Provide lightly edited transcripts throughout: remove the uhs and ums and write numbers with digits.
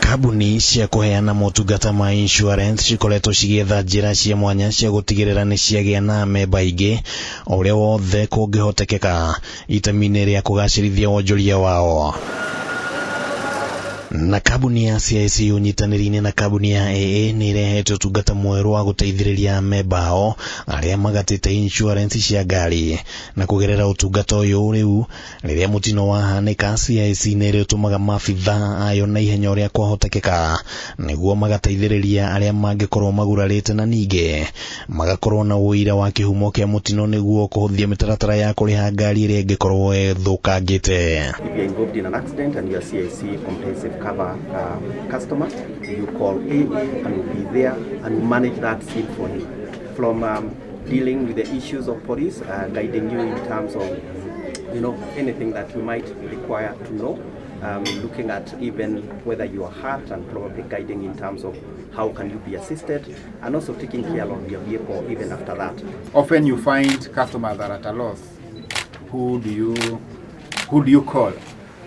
Kambuni cia kuheana motungata ma insurance cikoretwo cigetha njĩra cia mwanya cia gutigĩrĩra nĩ ciagĩa na amemba aingĩ ũrĩa wothe kũngĩhotekeka itemi-inĩ rĩa kũgacĩrithia wonjoria wao. Na kambuni ya CIC unyitanĩri-inĩ na kambuni ya AA nĩ irehete ũtungata mweru wa gũteithĩrĩria amemba ao arĩa magatĩte insurance cia ngari. Na kũgerera ũtungata ũyũ rĩu rĩrĩa mũtino wahanĩka, CIC nĩ ĩrĩtũmaga maabitha ayo na ihenya ũrĩa kwahotekeka nĩguo magateithĩrĩria arĩa mangĩkorwo magurarĩte, na ningĩ magakorwo na ũira wa kĩhumo kĩa mũtino nĩguo kũhũthia mĩtaratara ya kũrĩha ngari ĩrĩa ĩngĩkorwo ĩthũkangĩte. Cover customer, you call AA and you'll be there and you manage that scene for him. From dealing with the issues of police, guiding you in terms of anything that you might require to know, looking at even whether you are hurt and probably guiding in terms of how can you be assisted, and also taking care of your vehicle even after that. Often you find customers that are at a loss. Who do you call?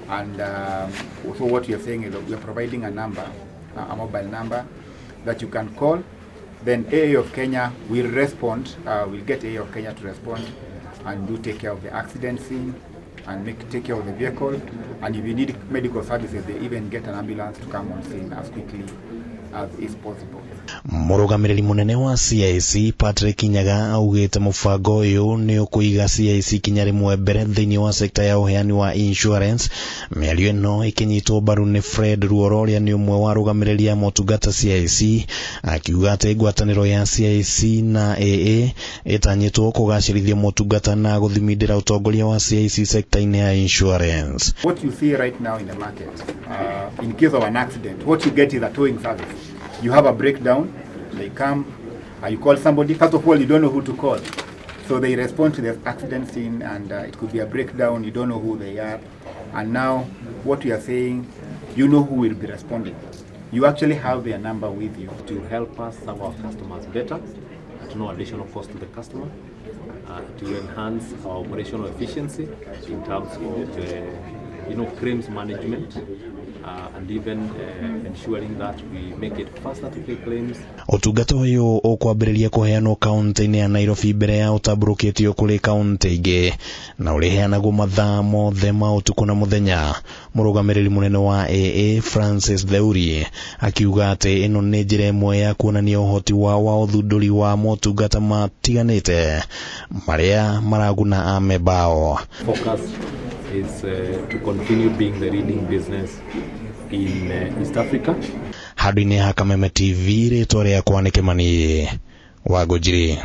And so what you're saying is that we're providing a number, a mobile number that you can call. Then AA of Kenya will respond, we'll get AA of Kenya to respond and do take care of the accident scene and take care of the vehicle. And if you need medical services, they even get an ambulance to come on scene as quickly as is possible. Mũrũgamĩrĩri mũnene wa CIC Patrick Nyaga augĩte mũbango ũyũ nĩ ũkũiga CIC kinya rĩmwe mbere thĩinĩ wa sekta ya ũheani wa insurance. Mĩario ĩno ĩkĩnyitwo mbaru nĩ Fred Ruoro ũrĩa nĩ ũmwe wa arũgamĩrĩri a motungata CIC, akiuga atĩ ngwatanĩro ya CIC na AA ĩtanyĩtwo kũgacĩrithia motungata na gũthimindĩra ũtongoria wa CIC sekta-inĩ ya insurance. What you see right now in the market, in case of an accident, what you get is a towing service. You have a breakdown, they come, you call somebody. First of all, you don't know who to call. So they respond to the accident scene, and it could be a breakdown, you don't know who they are. And now, what we are saying, you know who will be responding. You actually have their number with you. To help us serve our customers better, at no additional cost to the customer, to enhance our operational efficiency in terms of claims management, and even ensuring that we make it faster to pay claims. Ũtungata ũyũ ũkwambĩrĩria kũheanwo kaunti-inĩ ya Nairobi mbere ya ũtambũrũkĩtio kũrĩ kaunti ingĩ, na ũrĩheanagwo mathaa mothe ma ũtukũ na mũthenya. Mũrũgamĩrĩri mũnene wa AA Francis Theuri akiuga atĩ ĩno nĩ njĩra ĩmwe ya kuonania ũhoti wa ũthundũri wa motungata matiganĩte marĩa maraguna amemba ao. Focus is to continue being the leading business in East Africa. Handũ-inĩ ha Kameme TV, rĩtwa rĩakwa nĩ Kimani wa Gojiri.